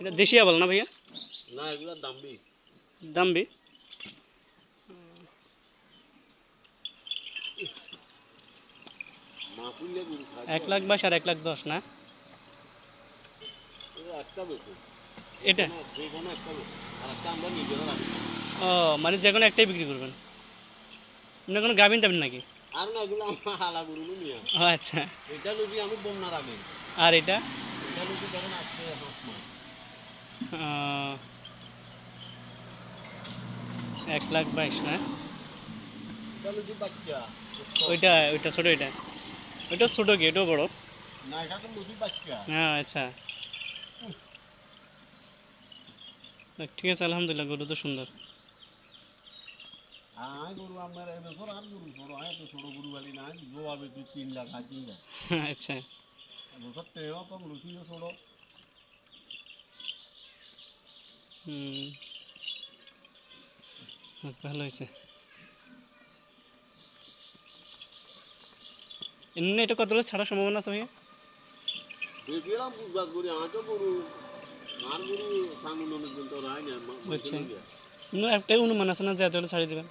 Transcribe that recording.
এটা দেশি আবাল না ভাইয়া? না এগুলা দামবি। দামবি? 1,20,000 আর 1,10,000 না? এটা ও মানে যে কোনো একটাই বিক্রি করবেন, না কোনো গাভিন টাভিন নাকি? আর না এগুলো আমার হালা গরু নিয়ে। ও আচ্ছা। এটা লুচি আমি বন্যার আগে। আর এটা এটা লুচি যখন আসছে 10 মাস। 1,22,000 না? এটা লুচি বাচ্চা। ওইটা ছোট, ওইটা ছোট কি এটাও বড়? না এটা তো লুচি বাচ্চা। হ্যাঁ আচ্ছা ঠিক আছে, আলহামদুলিল্লাহ গরু তো সুন্দর। আয় গরু আমার এবছর আর গরু ছোট আয় তো ছোট গরু বালি না জবাবে তুই 3 লাখ 3 লাখ। আচ্ছা এবছর তেও কম লুচিও ছোট। ভালো হয়েছে। এমনি এটা কত ছাড়ার সম্ভাবনা আছে ভাইয়া? দেখলাম বুঝবাস করি আমার তো গরু আর গরু সামনে অনেকজন তো রায় না। বুঝছি, একটাই অনুমান আছে না যে এত হলে ছাড়িয়ে দেবেন?